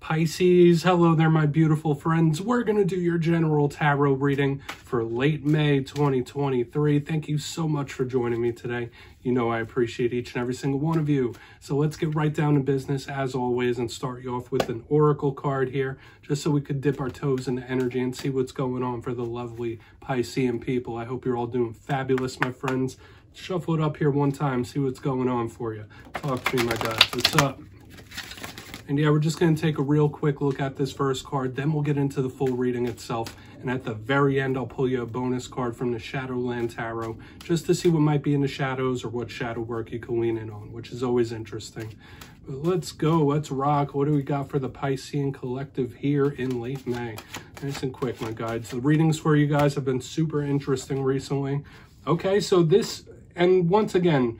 Pisces, hello there, my beautiful friends. We're going to do your general tarot reading for late May 2023. Thank you so much for joining me today. You know I appreciate each and every single one of you. So let's get right down to business as always and start you off with an oracle card here, just so we could dip our toes into energy and see what's going on for the lovely Piscean people. I hope you're all doing fabulous, my friends. Shuffle it up here one time, see what's going on for you. Talk to me, my guys. What's up? And yeah, we're just going to take a real quick look at this first card, then we'll get into the full reading itself. And at the very end, I'll pull you a bonus card from the Shadowland Tarot, just to see what might be in the shadows or what shadow work you can lean in on, which is always interesting. But let's go, let's rock. What do we got for the Piscean collective here in late May? Nice and quick, my guides. The readings for you guys have been super interesting recently. Okay, so this, and once again,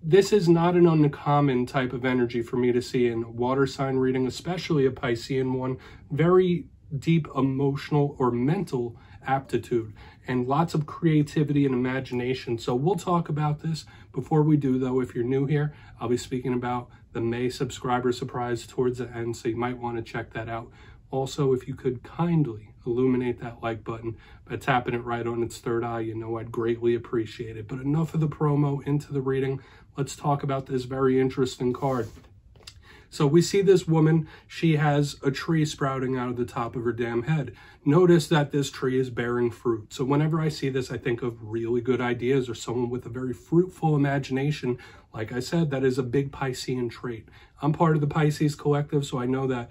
this is not an uncommon type of energy for me to see in a water sign reading, especially a Piscean one. Very deep emotional or mental aptitude and lots of creativity and imagination. So we'll talk about this. Before we do, though, if you're new here, I'll be speaking about the May subscriber surprise towards the end, so you might want to check that out. Also, if you could kindly illuminate that like button by tapping it right on its third eye, you know I'd greatly appreciate it. But enough of the promo, into the reading. Let's talk about this very interesting card. So we see this woman, she has a tree sprouting out of the top of her damn head. Notice that this tree is bearing fruit. So whenever I see this, I think of really good ideas or someone with a very fruitful imagination. Like I said, that is a big Piscean trait. I'm part of the Pisces collective, so I know that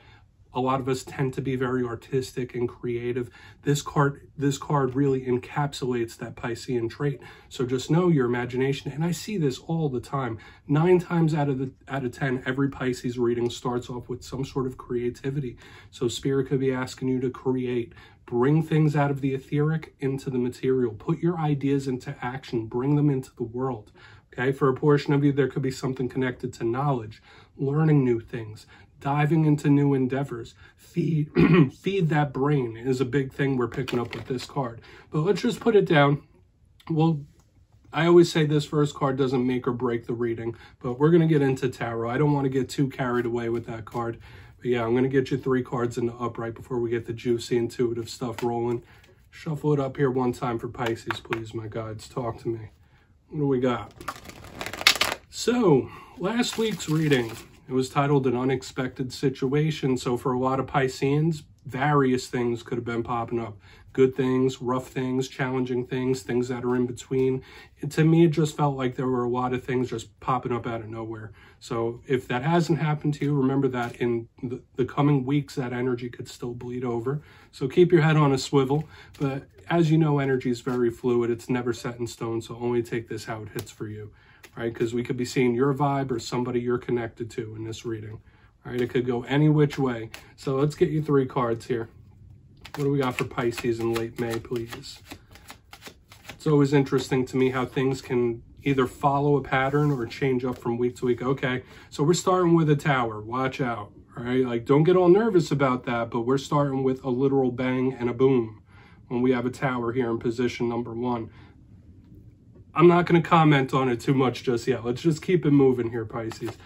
a lot of us tend to be very artistic and creative. This card really encapsulates that Piscean trait. So just know your imagination, and I see this all the time. 9 times out of 10, every Pisces reading starts off with some sort of creativity. So Spirit could be asking you to create, bring things out of the etheric into the material, put your ideas into action, bring them into the world. Okay, for a portion of you, there could be something connected to knowledge, learning new things, diving into new endeavors. Feed that brain is a big thing we're picking up with this card. But let's just put it down. Well, I always say this first card doesn't make or break the reading, but we're going to get into tarot. I don't want to get too carried away with that card. But yeah, I'm going to get you 3 cards in the upright before we get the juicy, intuitive stuff rolling. Shuffle it up here one time for Pisces, please, my guides. Talk to me. What do we got? So, last week's reading, it was titled An Unexpected Situation. So for a lot of Pisceans, various things could have been popping up. Good things, rough things, challenging things, things that are in between. And to me, it just felt like there were a lot of things just popping up out of nowhere. So if that hasn't happened to you, remember that in the coming weeks, that energy could still bleed over. So keep your head on a swivel. But as you know, energy is very fluid. It's never set in stone. So only take this how it hits for you. Right, because we could be seeing your vibe or somebody you're connected to in this reading. All right, it could go any which way. So let's get you 3 cards here. What do we got for Pisces in late May, please? It's always interesting to me how things can either follow a pattern or change up from week to week. Okay, so we're starting with a tower. Watch out, all right? Like, don't get all nervous about that, but we're starting with a literal bang and a boom when we have a tower here in position number 1. I'm not going to comment on it too much just yet. Let's just keep it moving here, Pisces.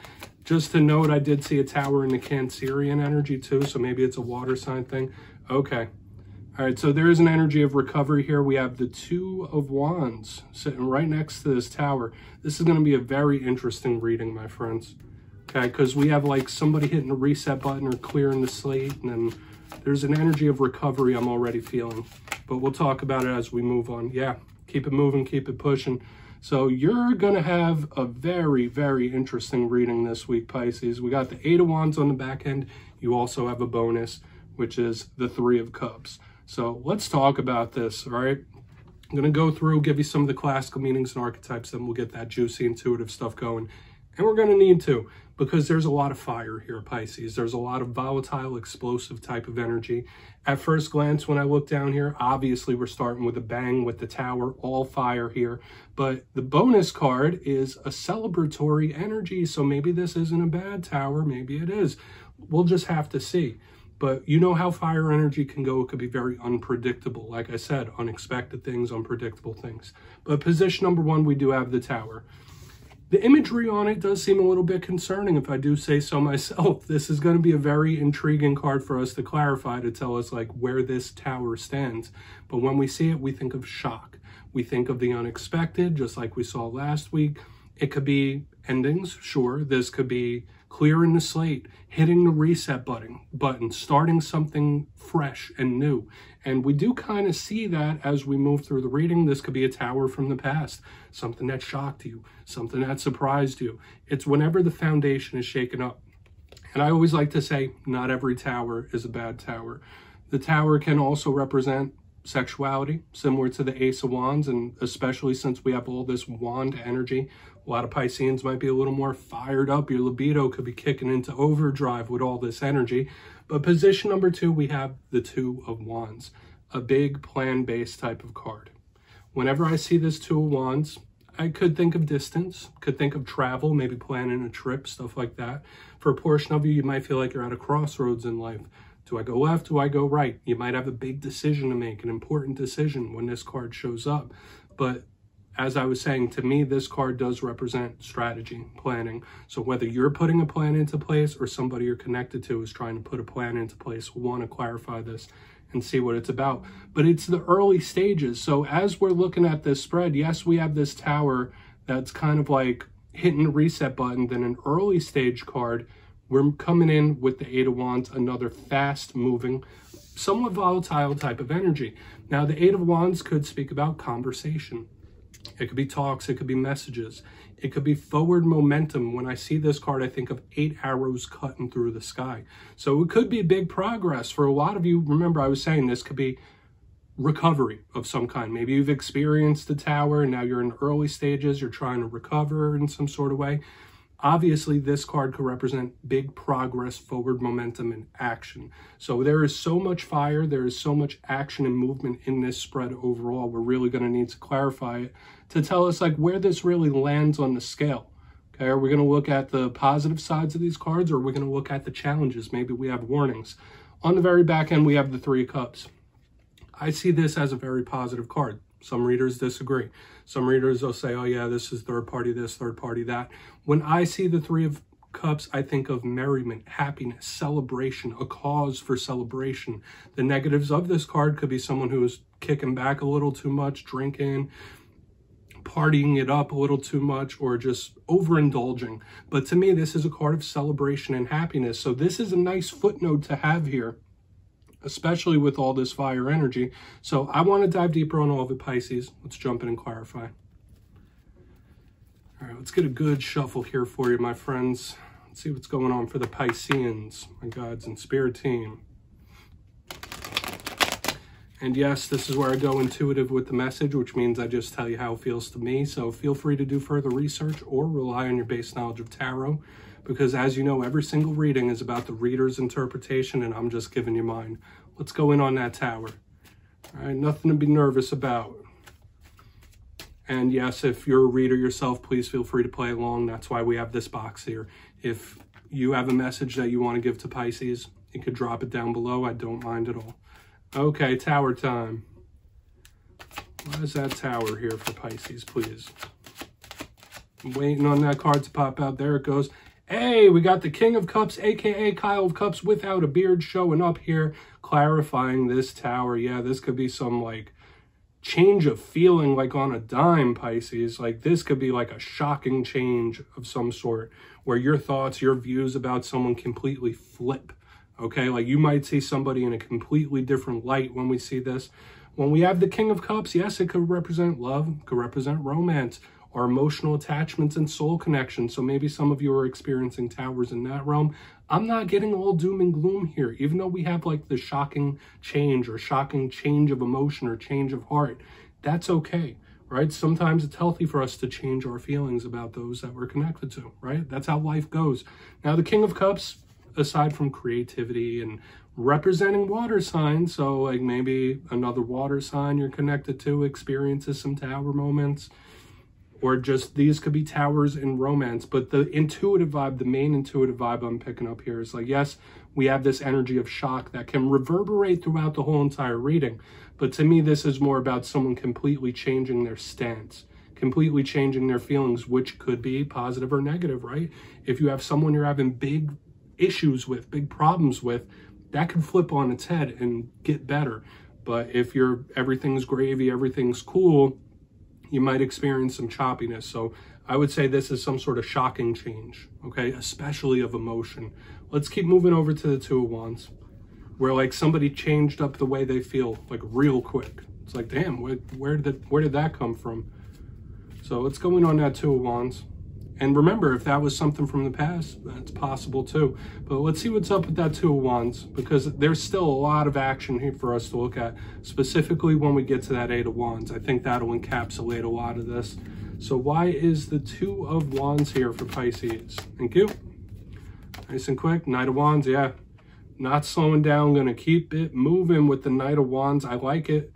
Just to note, I did see a tower in the Cancerian energy too, so maybe it's a water sign thing. Okay. All right, so there is an energy of recovery here. We have the 2 of Wands sitting right next to this tower. This is going to be a very interesting reading, my friends. Okay, because we have like somebody hitting the reset button or clearing the slate, and then there's an energy of recovery I'm already feeling. But we'll talk about it as we move on. Yeah. Keep it moving, keep it pushing. So you're going to have a very, very interesting reading this week, Pisces. We got the 8 of Wands on the back end. You also have a bonus, which is the 3 of Cups. So let's talk about this, all right? I'm going to go through, give you some of the classical meanings and archetypes, then we'll get that juicy, intuitive stuff going. And we're going to need to, because there's a lot of fire here, Pisces. There's a lot of volatile, explosive type of energy. At first glance, when I look down here, obviously we're starting with a bang with the tower, all fire here. But the bonus card is a celebratory energy. So maybe this isn't a bad tower. Maybe it is. We'll just have to see. But you know how fire energy can go. It could be very unpredictable. Like I said, unexpected things, unpredictable things. But position number 1, we do have the tower. The imagery on it does seem a little bit concerning, if I do say so myself. This is going to be a very intriguing card for us to clarify, to tell us like where this tower stands. But when we see it, we think of shock. We think of the unexpected, just like we saw last week. It could be endings, sure. This could be clearing the slate, hitting the reset button, starting something fresh and new. And we do kind of see that as we move through the reading. This could be a tower from the past, something that shocked you, something that surprised you. It's whenever the foundation is shaken up. And I always like to say, not every tower is a bad tower. The tower can also represent sexuality, similar to the Ace of Wands, and especially since we have all this wand energy, a lot of Pisceans might be a little more fired up. Your libido could be kicking into overdrive with all this energy. But position number 2, we have the Two of Wands, a big plan-based type of card. Whenever I see this Two of Wands, I could think of distance, could think of travel, maybe planning a trip, stuff like that. For a portion of you, you might feel like you're at a crossroads in life. Do I go left? Do I go right? You might have a big decision to make, an important decision when this card shows up. But as I was saying, to me, this card does represent strategy, planning. So whether you're putting a plan into place or somebody you're connected to is trying to put a plan into place, we want to clarify this and see what it's about. But it's the early stages. So as we're looking at this spread, yes, we have this tower that's kind of like hitting the reset button, then an early stage card. We're coming in with the Eight of Wands, another fast-moving, somewhat volatile type of energy. Now, the Eight of Wands could speak about conversation. It could be talks, it could be messages. It could be forward momentum. When I see this card, I think of 8 arrows cutting through the sky. So it could be big progress. For a lot of you, remember I was saying this could be recovery of some kind. Maybe you've experienced the tower and now you're in early stages, you're trying to recover in some sort of way. Obviously, this card could represent big progress, forward momentum, and action. So there is so much fire, there is so much action and movement in this spread overall. We're really going to need to clarify it to tell us like where this really lands on the scale. Okay, are we going to look at the positive sides of these cards, or are we going to look at the challenges? Maybe we have warnings. On the very back end, we have the Three of Cups. I see this as a very positive card. Some readers disagree. Some readers will say, oh yeah, this is third party this, third party that. When I see the Three of Cups, I think of merriment, happiness, celebration, a cause for celebration. The negatives of this card could be someone who is kicking back a little too much, drinking, partying it up a little too much, or just overindulging. But to me, this is a card of celebration and happiness. So this is a nice footnote to have here, especially with all this fire energy. So I want to dive deeper on all of it, Pisces. Let's jump in and clarify. All right, let's get a good shuffle here for you, my friends. Let's see what's going on for the Pisceans, my gods and spirit team. And yes, this is where I go intuitive with the message, which means I just tell you how it feels to me. So feel free to do further research or rely on your base knowledge of tarot, because as you know, every single reading is about the reader's interpretation, and I'm just giving you mine. Let's go in on that tower. All right, nothing to be nervous about. And yes, if you're a reader yourself, please feel free to play along. That's why we have this box here. If you have a message that you want to give to Pisces, you could drop it down below. I don't mind at all. Okay, tower time. Why is that tower here for Pisces, please? I'm waiting on that card to pop out. There it goes. Hey, we got the King of Cups, aka Kyle of Cups without a beard, showing up here, clarifying this tower. Yeah, this could be some like change of feeling, like on a dime, Pisces. Like this could be like a shocking change of some sort, where your thoughts, your views about someone completely flip. Okay, like you might see somebody in a completely different light when we see this. When we have the King of Cups, yes, it could represent love, could represent romance, or emotional attachments and soul connection. So maybe some of you are experiencing towers in that realm. I'm not getting all doom and gloom here, even though we have like the shocking change or shocking change of emotion or change of heart. That's okay, right? Sometimes it's healthy for us to change our feelings about those that we're connected to, right? That's how life goes. Now, the King of Cups, aside from creativity and representing water signs, so like maybe another water sign you're connected to experiences some tower moments, or just these could be towers in romance. But the intuitive vibe, the main intuitive vibe I'm picking up here is like, yes, we have this energy of shock that can reverberate throughout the whole entire reading. But to me, this is more about someone completely changing their stance, completely changing their feelings, which could be positive or negative, right? If you have someone you're having big issues with, big problems with, that could flip on its head and get better. But if everything's gravy, everything's cool, you might experience some choppiness. So I would say this is some sort of shocking change, okay? Especially of emotion. Let's keep moving over to the Two of Wands, where like somebody changed up the way they feel, like real quick. It's like, damn, where did that come from? So let's go in on that Two of Wands. And remember, if that was something from the past, that's possible too. But let's see what's up with that Two of Wands, because there's still a lot of action here for us to look at, specifically when we get to that Eight of Wands. I think that'll encapsulate a lot of this. So why is the Two of Wands here for Pisces? Thank you. Nice and quick. Knight of Wands, yeah. Not slowing down, gonna keep it moving with the Knight of Wands. I like it,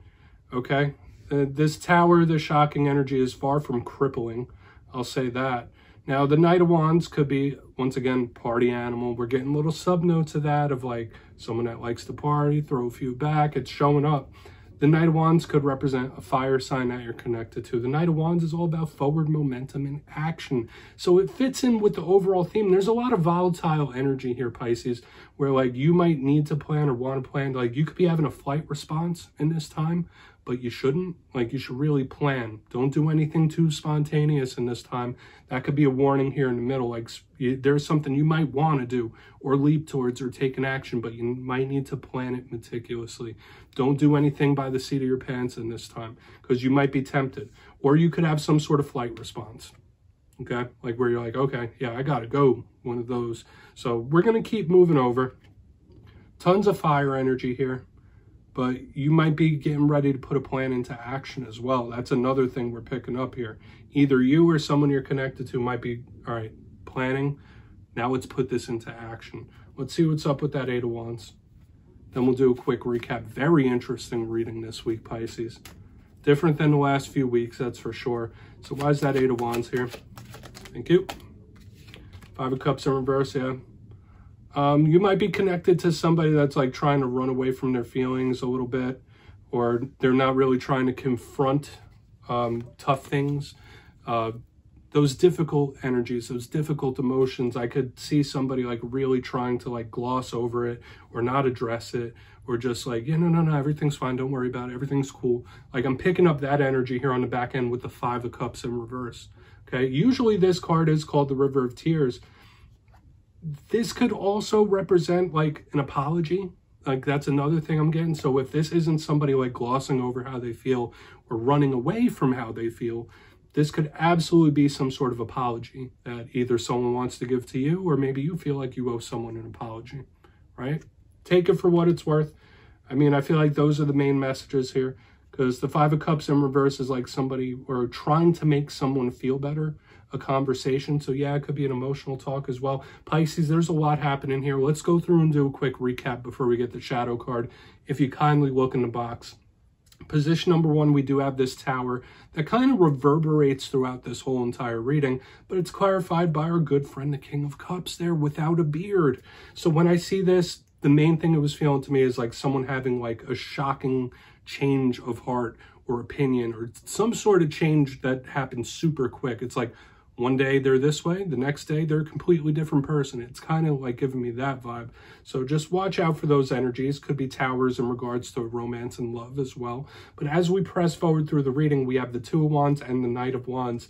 okay? This Tower, the shocking energy is far from crippling. I'll say that. Now, the Knight of Wands could be, once again, party animal. We're getting little sub-notes of that, of like someone that likes to party, throw a few back. It's showing up. The Knight of Wands could represent a fire sign that you're connected to. The Knight of Wands is all about forward momentum and action. So it fits in with the overall theme. There's a lot of volatile energy here, Pisces, where like you might need to plan or want to plan. Like you could be having a flight response in this time, but you shouldn't. Like you should really plan. Don't do anything too spontaneous in this time. That could be a warning here in the middle. Like there's something you might want to do or leap towards or take an action, but you might need to plan it meticulously. Don't do anything by the seat of your pants in this time, because you might be tempted, or you could have some sort of flight response. Okay, like where you're like, okay, yeah, I gotta go, one of those. So we're gonna keep moving over. Tons of fire energy here, but you might be getting ready to put a plan into action as well. That's another thing we're picking up here. Either you or someone you're connected to might be, all right, planning. Now let's put this into action. Let's see what's up with that Eight of Wands. Then we'll do a quick recap. Very interesting reading this week, Pisces. Different than the last few weeks, that's for sure. So why is that Eight of Wands here? Thank you. Five of Cups in reverse, yeah. You might be connected to somebody that's like trying to run away from their feelings a little bit, or they're not really trying to confront tough things. Those difficult energies, those difficult emotions, I could see somebody like really trying to like gloss over it or not address it, or just like, yeah, no, everything's fine, don't worry about it, everything's cool. Like I'm picking up that energy here on the back end with the Five of Cups in reverse. Okay, usually this card is called the River of Tears. This could also represent like an apology. Like that's another thing I'm getting. So if this isn't somebody like glossing over how they feel or running away from how they feel, this could absolutely be some sort of apology that either someone wants to give to you, or maybe you feel like you owe someone an apology, right? Take it for what it's worth. I mean, I feel like those are the main messages here, because the Five of Cups in reverse is like somebody or trying to make someone feel better, a conversation. So yeah, it could be an emotional talk as well. Pisces, there's a lot happening here. Let's go through and do a quick recap before we get the shadow card. If you kindly look in the box. Position number one, we do have this Tower that kind of reverberates throughout this whole entire reading, but it's clarified by our good friend, the King of Cups there without a beard. So when I see this, the main thing it was feeling to me is like someone having like a shocking change of heart or opinion, or some sort of change that happens super quick. It's like one day they're this way, the next day they're a completely different person. It's kind of like giving me that vibe. So just watch out for those energies. Could be Towers in regards to romance and love as well. But as we press forward through the reading, we have the Two of Wands and the Knight of Wands.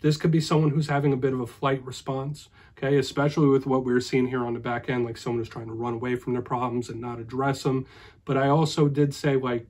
This could be someone who's having a bit of a flight response, okay? Especially with what we're seeing here on the back end, like someone who's trying to run away from their problems and not address them. But I also did say like,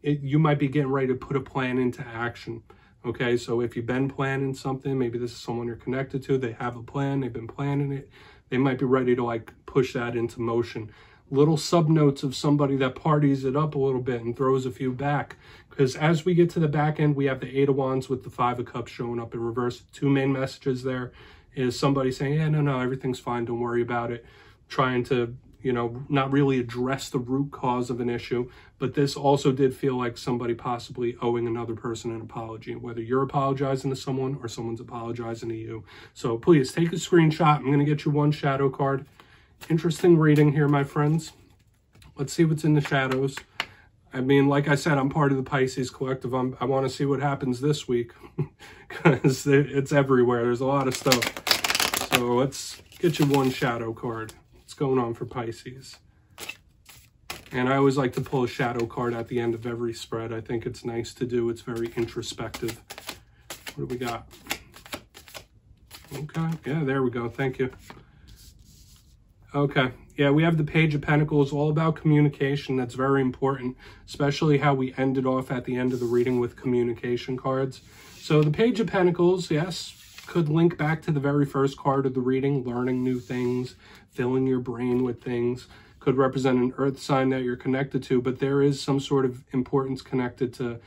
you might be getting ready to put a plan into action. Okay, so if you've been planning something, maybe this is someone you're connected to, they have a plan, they've been planning it, they might be ready to like push that into motion. Little sub-notes of somebody that parties it up a little bit and throws a few back. Because as we get to the back end, we have the Eight of Wands with the Five of Cups showing up in reverse. Two main messages there is somebody saying, yeah, no, everything's fine, don't worry about it. Trying to, you know, not really address the root cause of an issue. But this also did feel like somebody possibly owing another person an apology, whether you're apologizing to someone or someone's apologizing to you. So please take a screenshot. I'm going to get you one shadow card. Interesting reading here, my friends. Let's see what's in the shadows. I mean, like I said, I'm part of the Pisces collective. I want to see what happens this week because it's everywhere. There's a lot of stuff. So let's get you one shadow card. What's going on for Pisces? And I always like to pull a shadow card at the end of every spread. I think it's nice to do. It's very introspective. What do we got? Okay, yeah, there we go. Thank you. Okay, yeah, we have the Page of Pentacles, all about communication. That's very important, especially how we ended off at the end of the reading with communication cards. So the Page of Pentacles, yes, could link back to the very first card of the reading, learning new things, filling your brain with things. Could represent an earth sign that you're connected to, but there is some sort of importance connected to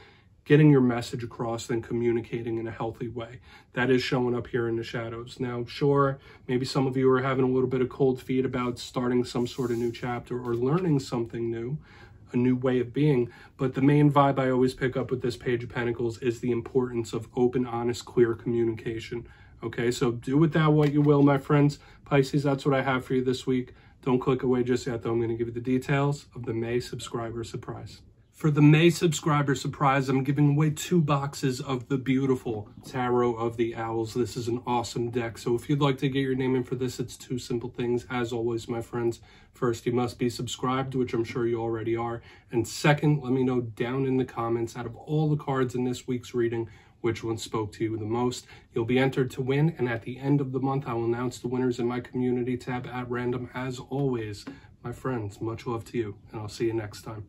getting your message across and communicating in a healthy way. That is showing up here in the shadows. Now, sure, maybe some of you are having a little bit of cold feet about starting some sort of new chapter or learning something new, a new way of being, but the main vibe I always pick up with this Page of Pentacles is the importance of open, honest, clear communication. Okay, so do with that what you will, my friends. Pisces, that's what I have for you this week. Don't click away just yet, though. I'm going to give you the details of the May subscriber surprise. For the May subscriber surprise, I'm giving away 2 boxes of the beautiful Tarot of the Owls. This is an awesome deck. So if you'd like to get your name in for this, it's 2 simple things. As always, my friends, first, you must be subscribed, which I'm sure you already are. And second, let me know down in the comments, out of all the cards in this week's reading, which one spoke to you the most. You'll be entered to win, and at the end of the month, I will announce the winners in my community tab at random. As always, my friends, much love to you, and I'll see you next time.